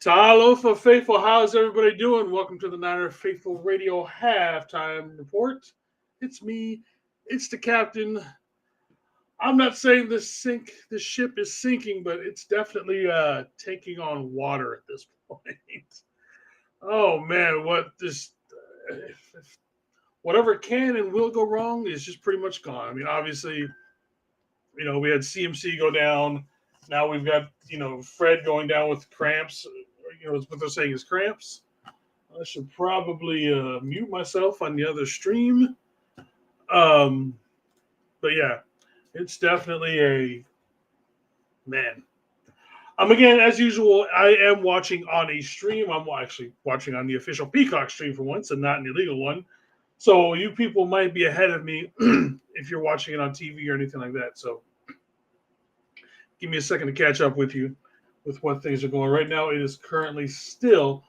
Talofa Faithful, how's everybody doing? Welcome to the Niner Faithful Radio Halftime Report. It's me, it's the captain. I'm not saying this ship is sinking, but it's definitely taking on water at this point. Oh man, whatever can and will go wrong is just pretty much gone. I mean, obviously, we had CMC go down. Now we've got Fred going down with cramps. What they're saying is cramps. I should probably mute myself on the other stream. Um, but yeah, it's definitely a man. Again, as usual, I am watching on a stream. I'm actually watching on the official Peacock stream for once, and not an illegal one. So you people might be ahead of me if you're watching it on TV or anything like that. So give me a second to catch up with you with what things are going. Right now, it is currently still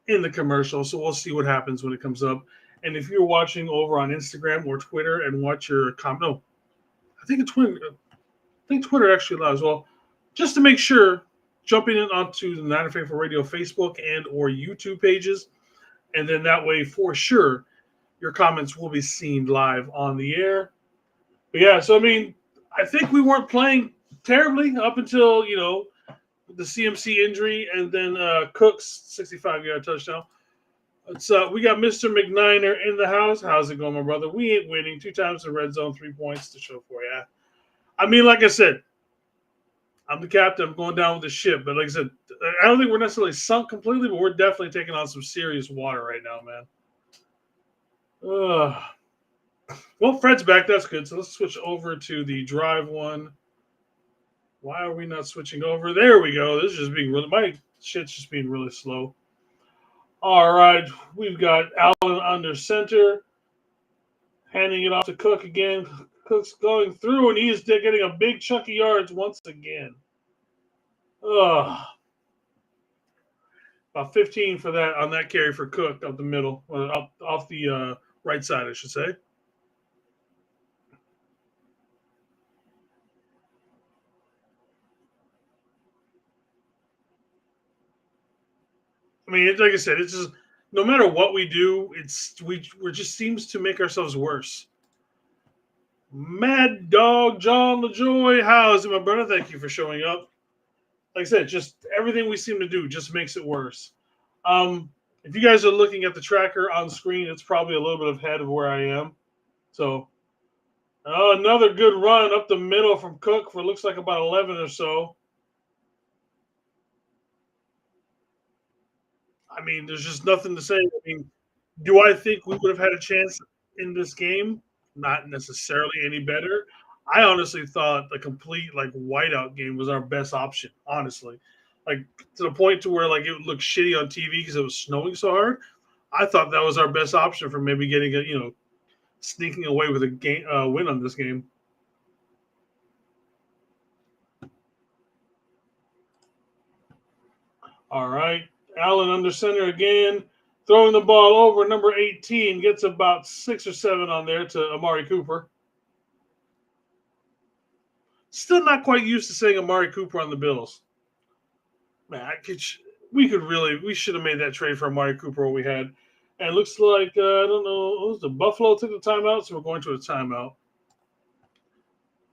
in the commercial, so we'll see what happens when it comes up. And if you're watching over on Instagram or Twitter and watch your comment, no, I think Twitter actually allows. Well, just to make sure, jumping in onto the Niner Faithful Radio Facebook and or YouTube pages, and then that way, for sure, your comments will be seen live on the air. But yeah, so I mean, I think we weren't playing terribly up until the CMC injury and then Cook's 65-yard touchdown. We got Mr. McNiner in the house. How's it going, my brother? We ain't winning. 2 times the red zone, 3 points to show for you. I mean, like I said, I'm the captain. I'm going down with the ship. But like I said, I don't think we're necessarily sunk completely, but we're definitely taking on some serious water right now, man. Well, Fred's back. That's good. So let's switch over to the drive one. Why are we not switching over? There we go. This is just being my shit's just being really slow. All right. We've got Allen under center. Handing it off to Cook again. Cook's going through, and he is getting a big chunk of yards once again. About 15 for that on that carry for Cook up the middle, off the right side, I should say. I mean, like I said, it's just no matter what we do, we just seems to make ourselves worse. Mad Dog John LaJoy, how is it, my brother? Thank you for showing up. Like I said, just everything we seem to do just makes it worse. If you guys are looking at the tracker on screen, it's probably a little bit ahead of where I am. So, another good run up the middle from Cook for looks like about 11 or so. I mean, there's just nothing to say. I mean, do I think we would have had a chance in this game? Not necessarily any better. I honestly thought the complete whiteout game was our best option. Honestly, to the point to where it looked shitty on TV because it was snowing so hard. I thought that was our best option for maybe getting sneaking away with a win on this game. All right, Allen under center again. Throwing the ball over, number 18 gets about 6 or 7 on there to Amari Cooper. Still not quite used to saying Amari Cooper on the Bills. Man, we should have made that trade for Amari Cooper what we had. And it looks like, I don't know, the Buffalo took the timeout, so we're going to a timeout.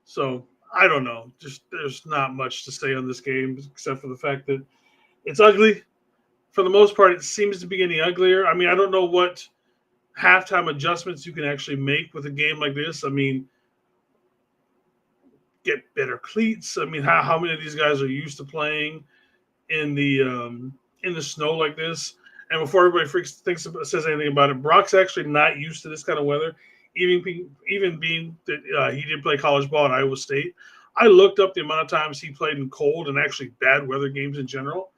So, I don't know. Just there's not much to say on this game except for the fact that it's ugly. For the most part, it seems to be getting uglier. I mean, I don't know what halftime adjustments you can actually make with a game like this. I mean, get better cleats. I mean, how many of these guys are used to playing in the snow like this? And before everybody says anything about it, Brock's actually not used to this kind of weather. Even being that he did play college ball at Iowa State, I looked up the amount of times he played in cold and actually bad weather games in general.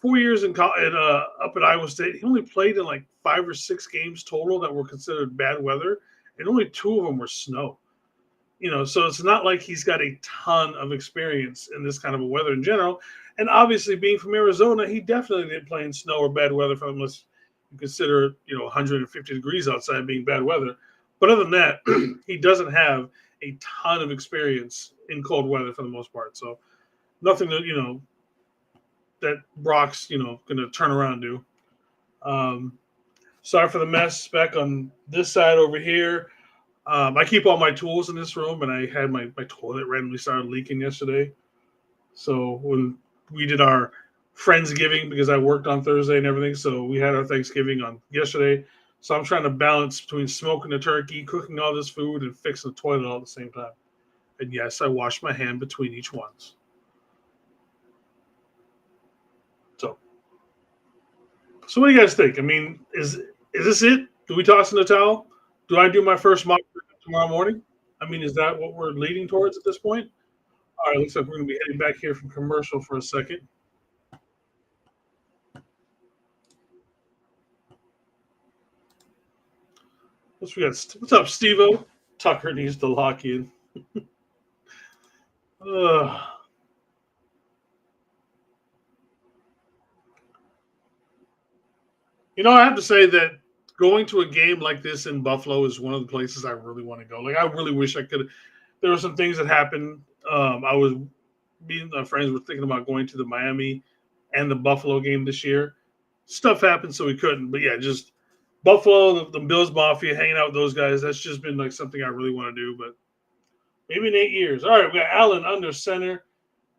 4 years up at Iowa State, he only played in 5 or 6 games total that were considered bad weather, and only 2 of them were snow. So it's not like he's got a ton of experience in this kind of a weather in general. And obviously, being from Arizona, he definitely didn't play in snow or bad weather unless you consider 150 degrees outside being bad weather. But other than that, he doesn't have a ton of experience in cold weather for the most part. So nothing to Brock's going to turn around and do. Sorry for the mess back on this side over here. I keep all my tools in this room, and I had my toilet randomly started leaking yesterday. So when we did our Friendsgiving, because I worked on Thursday and everything, so we had our Thanksgiving on yesterday. So I'm trying to balance between smoking the turkey, cooking all this food, and fixing the toilet all at the same time. And yes, I wash my hand between each ones. So what do you guys think? I mean, is this it? Do we toss in the towel? Do I do my first mock tomorrow morning? I mean, is that what we're leading towards at this point? All right, looks like we're going to be heading back here from commercial for a second. What's up, Steve-O? Tucker needs to lock in. I have to say that going to a game like this in Buffalo is one of the places I really want to go. Like, I really wish I could. There were some things that happened. Me and my friends were thinking about going to the Miami and the Buffalo game this year. Stuff happened, so we couldn't. But yeah, just Buffalo, the Bills Mafia, hanging out with those guys. That's just been like something I really want to do. But maybe in 8 years. All right, we got Allen under center,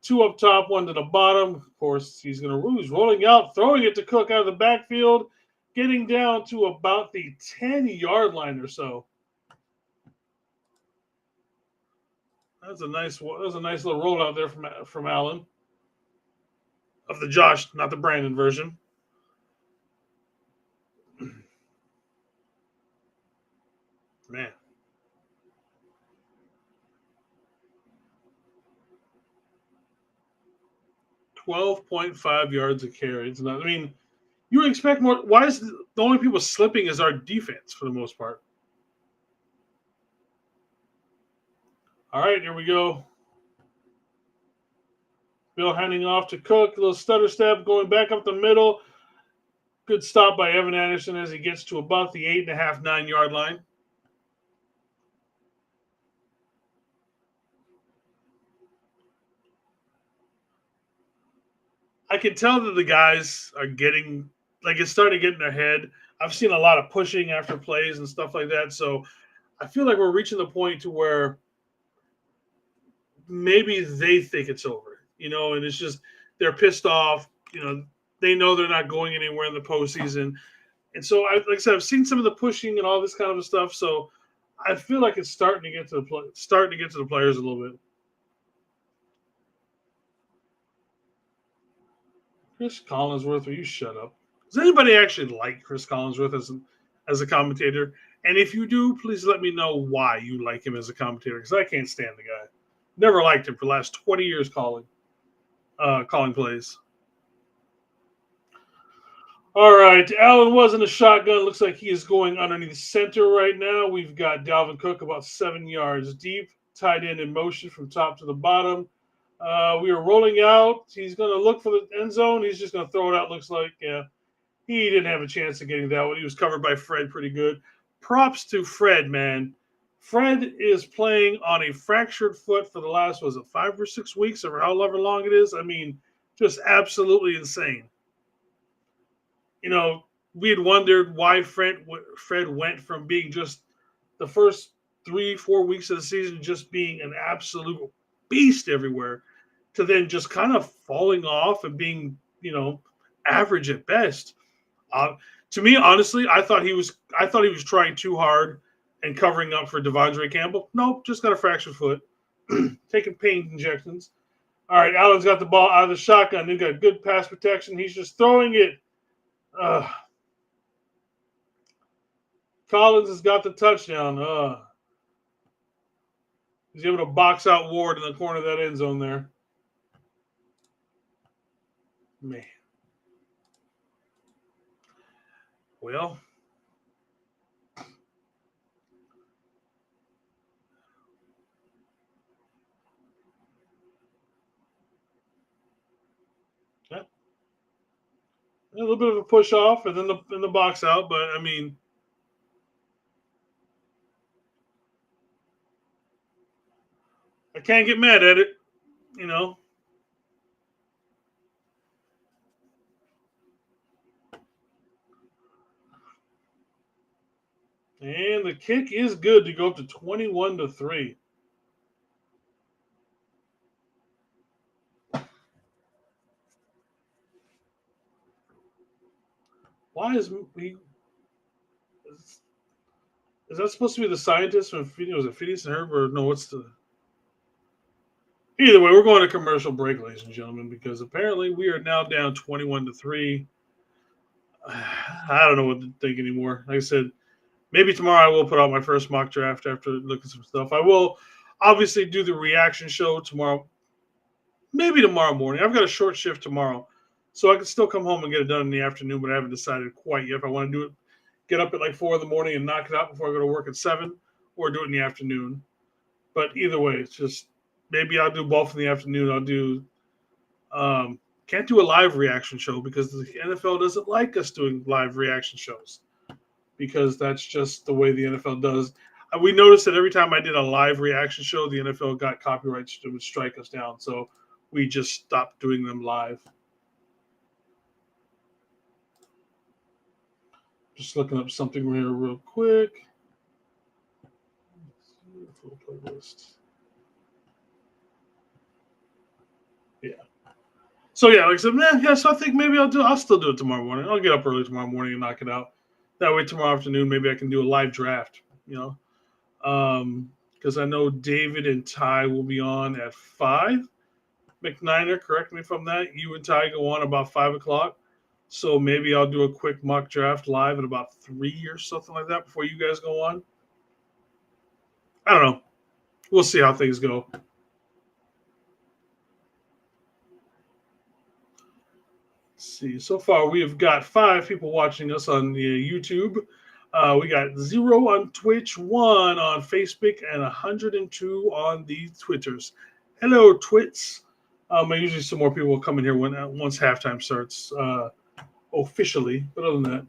2 up top, 1 to the bottom. Of course, he's rolling out, throwing it to Cook out of the backfield, getting down to about the 10-yard line or so. That was a nice little rollout there from Allen. Of the Josh, not the Brandon version. Man. 12.5 yards a carry. It's not, I mean, you would expect more. Why is the only people slipping is our defense for the most part? All right, here we go. Bill handing off to Cook. A little stutter step going back up the middle. Good stop by Evan Anderson as he gets to about the 8.5, 9-yard line. I can tell that the guys are getting, like, it's starting to get in their head. I've seen a lot of pushing after plays and stuff like that. So I feel like we're reaching the point to where maybe they think it's over, and it's just they're pissed off. They know they're not going anywhere in the postseason. And so, like I said, I've seen some of the pushing and all this kind of stuff. So I feel like it's starting to get to the players a little bit. Chris Collinsworth, will you shut up? Does anybody actually like Chris Collinsworth as a commentator? And if you do, please let me know why you like him as a commentator, because I can't stand the guy. Never liked him for the last 20 years calling plays. All right, Allen was in a shotgun. Looks like he is going underneath center right now. We've got Dalvin Cook about 7 yards deep, tight end in motion from top to the bottom. We are rolling out. He's going to look for the end zone. He's just going to throw it out. Looks like he didn't have a chance of getting that one. He was covered by Fred pretty good. Props to Fred, man. Fred is playing on a fractured foot for the last, 5 or 6 weeks or however long it is? I mean, just absolutely insane. We had wondered why Fred went from being just the first 3-4 weeks of the season just being an absolute beast everywhere to then just kind of falling off and being, average at best. To me, honestly, I thought he was trying too hard and covering up for Devondre Campbell. Nope, just got a fractured foot, taking pain injections. All right, Allen's got the ball out of the shotgun. He's got good pass protection. He's just throwing it. Collins has got the touchdown. He's able to box out Ward in the corner of that end zone there. Man. Well, yeah. A little bit of a push off and then the box out, but I mean, I can't get mad at it, And the kick is good to go up to 21-3. Why is that supposed to be the scientist when was it Phineas and Herb or no? What's the Either way, we're going to commercial break, ladies and gentlemen, because apparently we are now down 21-3. I don't know what to think anymore. Like I said, maybe tomorrow I will put out my first mock draft after looking some stuff. I will obviously do the reaction show tomorrow, maybe tomorrow morning. I've got a short shift tomorrow, so I can still come home and get it done in the afternoon, but I haven't decided quite yet if I want to do it, get up at like 4 in the morning and knock it out before I go to work at 7, or do it in the afternoon. But either way, it's just maybe I'll do both in the afternoon. I'll do can't do a live reaction show because the NFL doesn't like us doing live reaction shows because that's just the way the NFL does. We noticed that every time I did a live reaction show, the NFL got copyrights that would strike us down. So we just stopped doing them live. Just looking up something here real quick. Playlist. Yeah. So yeah, like I said, so I think maybe I'll still do it tomorrow morning. I'll get up early tomorrow morning and knock it out. That way tomorrow afternoon, maybe I can do a live draft, because I know David and Ty will be on at 5. McNiner, correct me if I'm that. You and Ty go on about 5 o'clock. So maybe I'll do a quick mock draft live at about 3 or something like that before you guys go on. I don't know. We'll see how things go. Let's see. So far, we have got 5 people watching us on the YouTube. We got 0 on Twitch, 1 on Facebook, and 102 on the Twitters. Hello, Twits. Usually some more people will come in here once halftime starts officially. But other than that,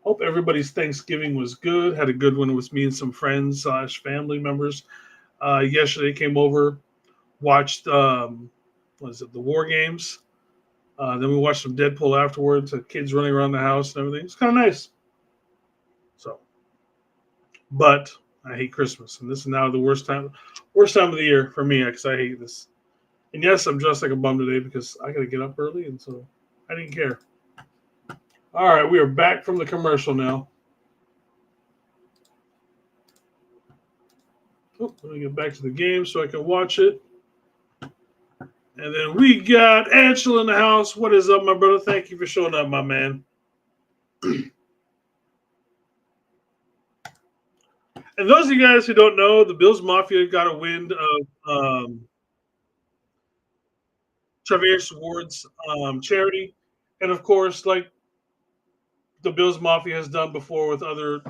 hope everybody's Thanksgiving was good. Had a good one with me and some friends / family members. Yesterday came over, watched the War Games. Then we watched some Deadpool afterwards. The kids running around the house and everything. It's kind of nice. So, but I hate Christmas, and this is now the worst time of the year for me because I hate this. And yes, I'm dressed like a bum today because I got to get up early, and so I didn't care. All right, we are back from the commercial now. Let me get back to the game so I can watch it. And then we got Angela in the house. What is up, my brother? Thank you for showing up, my man. And those of you guys who don't know, the Bills Mafia got a wind of Traverse Ward's charity. And of course, like the Bills Mafia has done before with other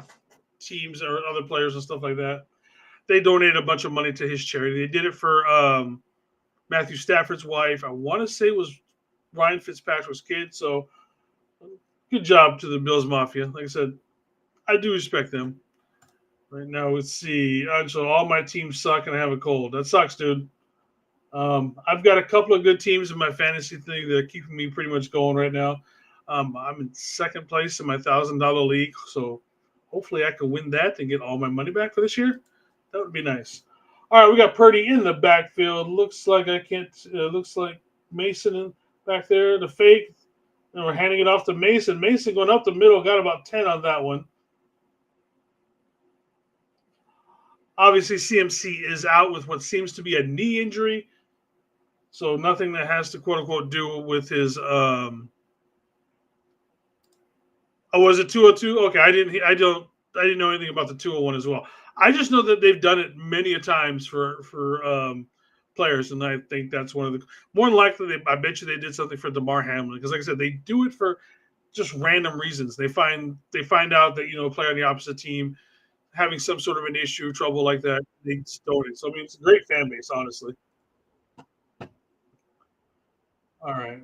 teams or other players and stuff like that, they donated a bunch of money to his charity. They did it for Matthew Stafford's wife. I want to say it was Ryan Fitzpatrick's kid. So good job to the Bills Mafia. Like I said, I do respect them. Right now, let's see. So all my teams suck and I have a cold. That sucks, dude. I've got a couple of good teams in my fantasy thing that are keeping me pretty much going right now. I'm in second place in my $1,000 league, so hopefully I can win that and get all my money back for this year. That would be nice. All right, we got Purdy in the backfield. Looks like looks like Mason back there, the fake, and we're handing it off to Mason. Mason going up the middle, got about 10 on that one. Obviously, CMC is out with what seems to be a knee injury, so nothing that has to quote unquote do with his. Oh, was it 202? Okay, I didn't know anything about the 201 as well. I just know that they've done it many a times for players, and I think that's one of the more than likely. I bet you they did something for DeMar Hamlin because, like I said, they do it for just random reasons. They find out that a player on the opposite team having some sort of an issue, trouble like that, they stole it. So I mean, it's a great fan base, honestly. All right.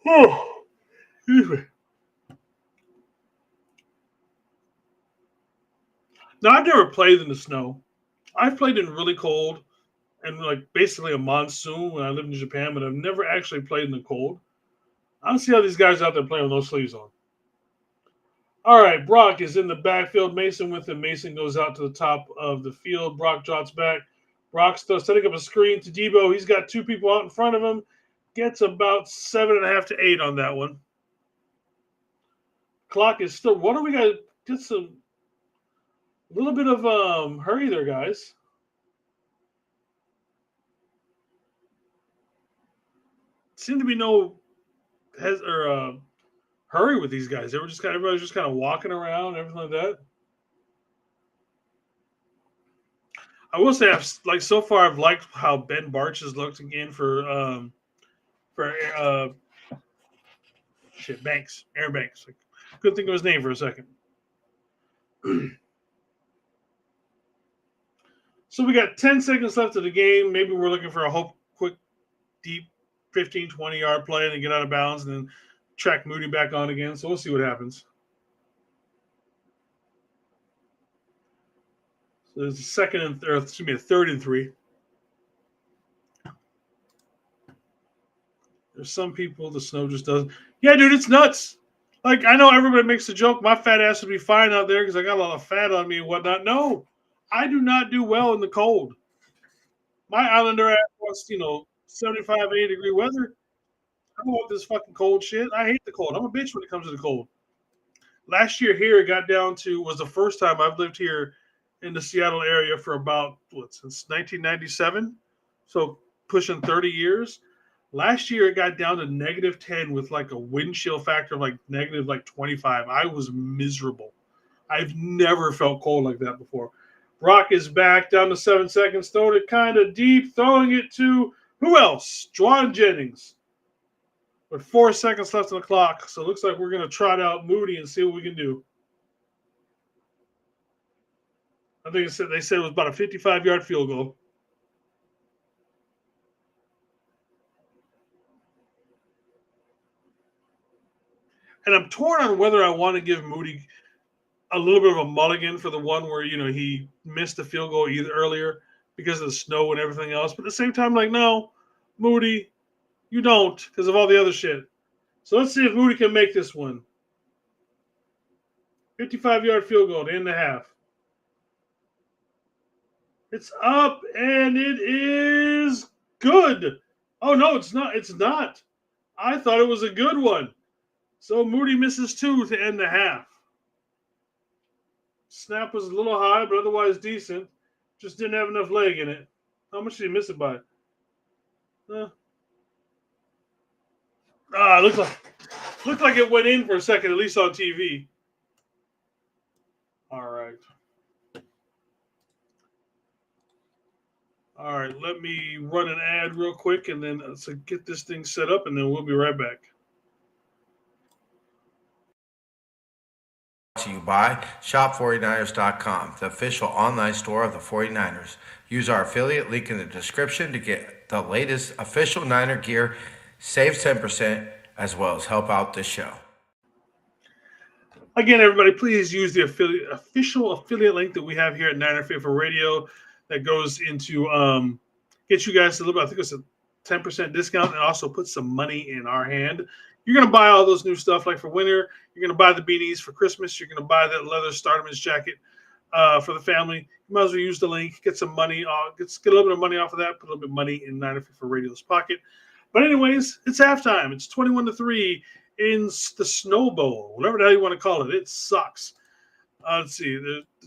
Oh, excuse me. Now I've never played in the snow. I've played in really cold and like basically a monsoon when I lived in Japan, but I've never actually played in the cold. I don't see how these guys out there playing with no sleeves on. All right, Brock is in the backfield. Mason with him. Mason goes out to the top of the field. Brock drops back. Brock's still setting up a screen to Debo. He's got two people out in front of him. Gets about 7.5 to 8 on that one. Clock is still. What do we got? Get some. A little bit of hurry there, guys. Seemed to be no hurry with these guys. They were just everybody's just kind of walking around, everything like that. I will say, so far, I've liked how Ben Barch has looked again for Banks, Aaron Banks. Like, couldn't think of his name for a second. So we got 10 seconds left of the game. Maybe we're looking for a quick, deep 15, 20-yard play and get out of bounds and then track Moody back on again. So we'll see what happens. So there's a third and 3. There's some people the snow just doesn't. Yeah, dude, it's nuts. Like, I know everybody makes the joke, my fat ass would be fine out there because I got a lot of fat on me and whatnot. No, I do not do well in the cold. My Islander ass wants, 75, 80-degree weather. I don't want this fucking cold shit. I hate the cold. I'm a bitch when it comes to the cold. Last year here, it got down to, was the first time I've lived here in the Seattle area for about, since 1997. So pushing 30 years. Last year, it got down to -10 with like a wind chill factor of like -25. I was miserable. I've never felt cold like that before. Brock is back down to 7 seconds. Throwing it kind of deep. Throwing it to who else? Juwan Jennings. With 4 seconds left on the clock. So it looks like we're going to trot out Moody and see what we can do. I think they said it was about a 55-yard field goal. And I'm torn on whether I want to give Moody a little bit of a mulligan for the one where, he missed the field goal either earlier because of the snow and everything else. But at the same time, like, no, Moody, you don't because of all the other shit. So let's see if Moody can make this one. 55-yard field goal to end the half. It's up, and it is good. Oh, no, it's not. It's not. I thought it was a good one. So Moody misses 2 to end the half. Snap was a little high, but otherwise decent. Just didn't have enough leg in it. How much did he miss it by? Looked like it went in for a second, at least on TV. All right. All right, let me run an ad real quick, and then let's get this thing set up, and then we'll be right back. To you by shop49ers.com, the official online store of the 49ers. Use our affiliate link in the description to get the latest official Niner gear, save 10%, as well as help out this show. Again, everybody, please use the official affiliate link that we have here at Niner Faithful Radio that goes into get you guys a little bit, I think it's a 10% discount, and also put some money in our hand. You're going to buy all those new stuff like for winter. You're going to buy the beanies for Christmas. You're going to buy that leather Starterman's jacket for the family. You might as well use the link, get some money, get a little bit of money off of that, put a little bit of money in Niner Faithful Radio's pocket. But anyways, it's halftime. It's 21-3 in the Snow Bowl, whatever the hell you want to call it. It sucks. Let's see.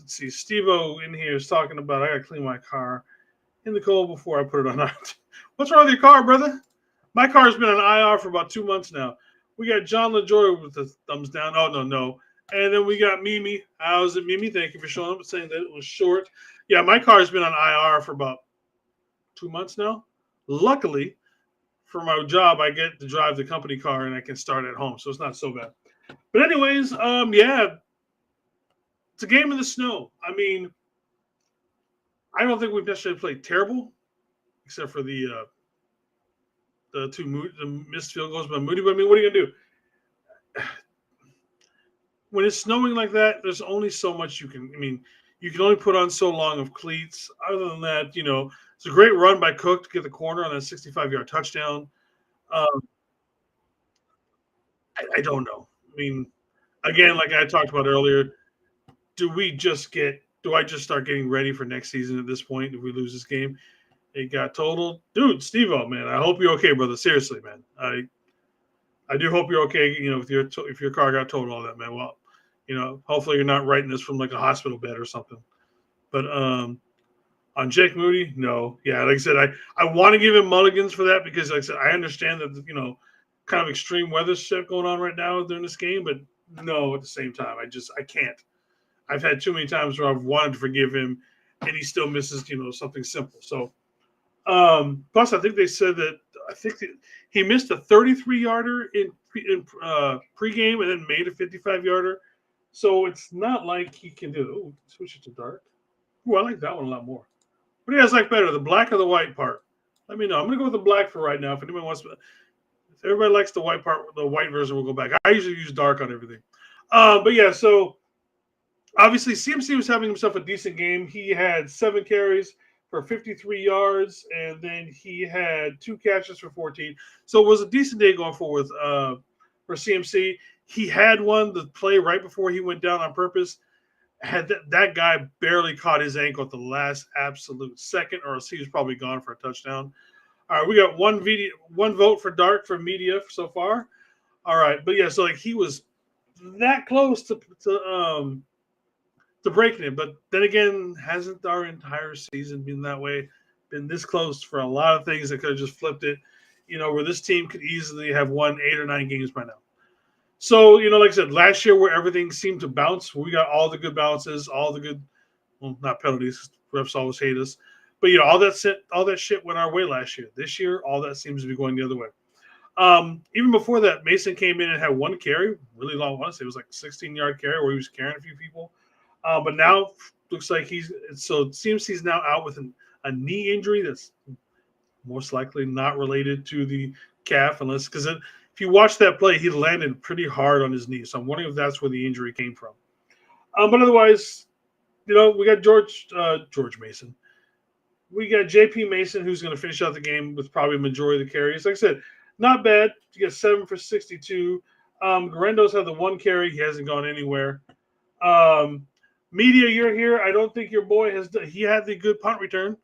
Steve-O in here is talking about, I got to clean my car in the cold before I put it on. What's wrong with your car, brother? My car's been on IR for about 2 months now. We got John LaJoy with the thumbs down. Oh, no. And then we got Mimi. How's it, Mimi? Thank you for showing up and saying that it was short. Yeah, my car's been on IR for about 2 months now. Luckily, for my job, I get to drive the company car and I can start at home, so it's not so bad. But anyways, yeah, it's a game in the snow. I mean, I don't think we've necessarily played terrible, except for the missed field goals by Moody. But I mean, what are you gonna do? When it's snowing like that, there's only so much you can. I mean, you can only put on so long of cleats. Other than that, it's a great run by Cook to get the corner on that 65-yard touchdown. I don't know. I mean, again, like I talked about earlier, do I just start getting ready for next season at this point if we lose this game? It got totaled. Dude, Steve-O, man, I hope you're okay, brother. Seriously, man. I do hope you're okay, if your car got totaled, all that, man. Well, hopefully you're not writing this from like a hospital bed or something. But on Jake Moody, no. Yeah, like I said, I want to give him mulligans for that because, like I said, I understand that, kind of extreme weather shit going on right now during this game, but no, at the same time, I can't. I've had too many times where I've wanted to forgive him and he still misses, something simple. So, plus, I think they said that he missed a 33-yarder in pregame and then made a 55-yarder. So it's not like he can do. Oh, switch it to dark. Oh, I like that one a lot more. What do you guys like better, the black or the white part? Let me know. I'm gonna go with the black for right now. If anyone wants, if everybody likes the white part, the white version, we'll go back. I usually use dark on everything. But yeah, so obviously CMC was having himself a decent game. He had 7 carries for 53 yards, and then he had 2 catches for 14. So it was a decent day going forward for CMC. He had the play right before he went down on purpose. Had that guy barely caught his ankle at the last absolute second, or else he was probably gone for a touchdown. All right, we got one vote for Dark for media so far. All right, but yeah, so like he was that close to breaking it, but then again, hasn't our entire season been that way? Been this close for a lot of things that could have just flipped it, where this team could easily have won 8 or 9 games by now. So, like I said, last year where everything seemed to bounce, we got all the good bounces, all the good, well, not penalties. Refs always hate us, but all that shit went our way last year. This year, all that seems to be going the other way. Even before that, Mason came in and had 1 carry, really long. I want to say it was like a 16-yard carry where he was carrying a few people. But now looks like it seems he's now out with a knee injury that's most likely not related to the calf, because if you watch that play, he landed pretty hard on his knee. So I'm wondering if that's where the injury came from. But otherwise, we got George Mason. We got JP Mason, who's going to finish out the game with probably a majority of the carries. Like I said, not bad. You get 7 for 62. Garendo's had the 1 carry. He hasn't gone anywhere. Media, you're here. I don't think your boy he had the good punt return.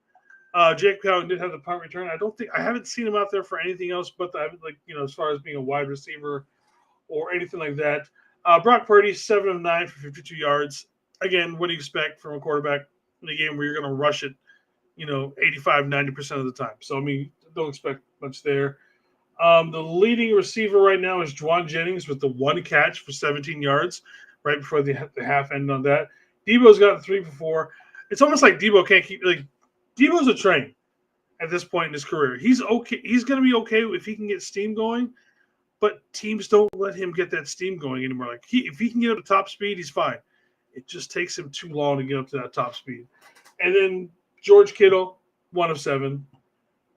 Jake Cowan did have the punt return. I haven't seen him out there for anything else but as far as being a wide receiver or anything like that. Brock Purdy, 7 of 9 for 52 yards. Again, what do you expect from a quarterback in a game where you're going to rush it, 85, 90% of the time? So, I mean, don't expect much there. The leading receiver right now is Juwan Jennings with the 1 catch for 17 yards right before the half end on that. Debo's got 3 for 4. It's almost like Debo can't keep Debo's a train at this point in his career. He's okay. He's going to be okay if he can get steam going, but teams don't let him get that steam going anymore. If he can get up to top speed, he's fine. It just takes him too long to get up to that top speed. And then George Kittle, 1 of 7.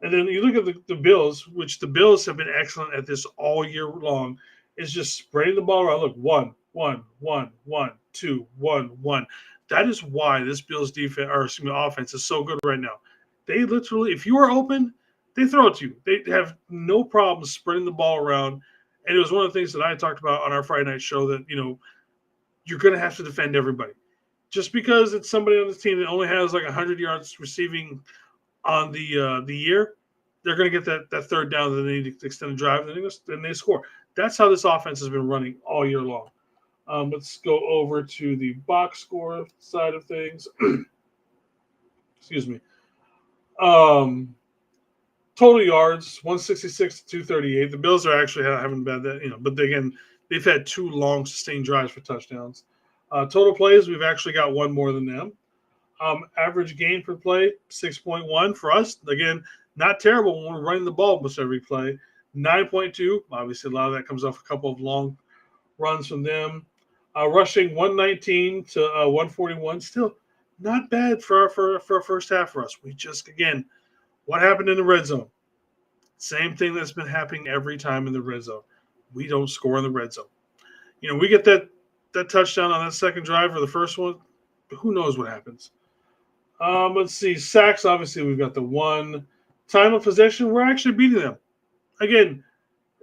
And then you look at the Bills, which the Bills have been excellent at this all year long, is just spreading the ball around. Look, 1, 1, 1, 1, 2, 1, 1. That is why this Bills offense is so good right now. They literally, if you are open, they throw it to you. They have no problem spreading the ball around. And it was one of the things that I talked about on our Friday night show that, you're going to have to defend everybody. Just because it's somebody on this team that only has like 100 yards receiving on the year, they're going to get that third down that they need to extend the drive, and they score. That's how this offense has been running all year long. Let's go over to the box score side of things. Excuse me. Total yards, 166 to 238. The Bills are actually having bad that, but again, they've had 2 long sustained drives for touchdowns. Total plays, we've actually got 1 more than them. Average gain per play, 6.1 for us. Again, not terrible when we're running the ball almost every play. 9.2. Obviously, a lot of that comes off a couple of long runs from them. Rushing 119 to 141. Still not bad for our first half for us. We just, again, what happened in the red zone? Same thing that's been happening every time in the red zone. We don't score in the red zone. We get that touchdown on that second drive or the first one. Who knows what happens? Let's see. Sacks, obviously, we've got the 1. Time of possession, we're actually beating them. Again,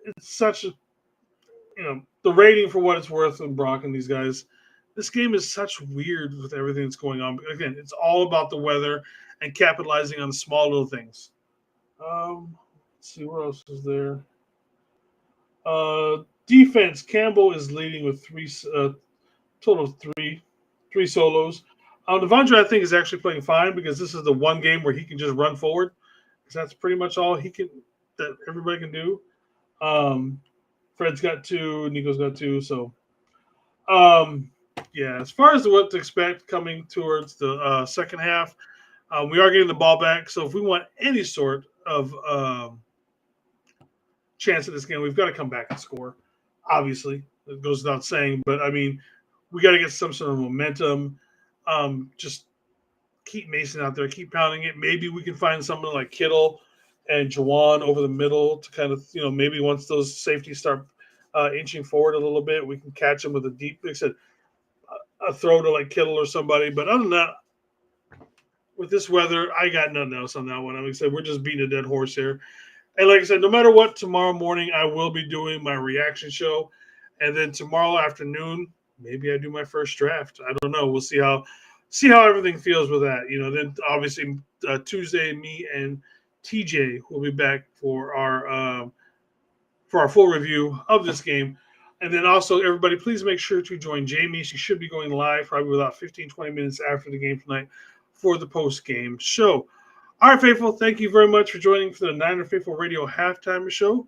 it's such a, the rating for what it's worth in Brock and these guys. This game is such weird with everything that's going on. But again, it's all about the weather and capitalizing on the small little things. Let's see what else is there. Defense. Campbell is leading with total of three solos. Devondre, I think, is actually playing fine because this is the one game where he can just run forward because that's pretty much all that everybody can do. Fred's got 2, Nico's got 2. So, yeah, as far as what to expect coming towards the second half, we are getting the ball back. So if we want any sort of chance at this game, we've got to come back and score. Obviously, it goes without saying. But, I mean, we got to get some sort of momentum. Just keep Mason out there, keep pounding it. Maybe we can find someone like Kittle and Juwan over the middle to kind of, maybe once those safeties start inching forward a little bit, we can catch them with a deep, like I said, a throw to like Kittle or somebody. But other than that, with this weather, I got nothing else on that one. Like I said, we're just beating a dead horse here. And like I said, no matter what, tomorrow morning I will be doing my reaction show. And then tomorrow afternoon, maybe I do my first draft. I don't know. We'll see how everything feels with that. Then obviously Tuesday, me and TJ will be back for our full review of this game. And then also, everybody, please make sure to join Jamie. She should be going live probably about 15, 20 minutes after the game tonight for the post-game show. All right, Faithful, thank you very much for joining for the Niner Faithful Radio Halftime Show.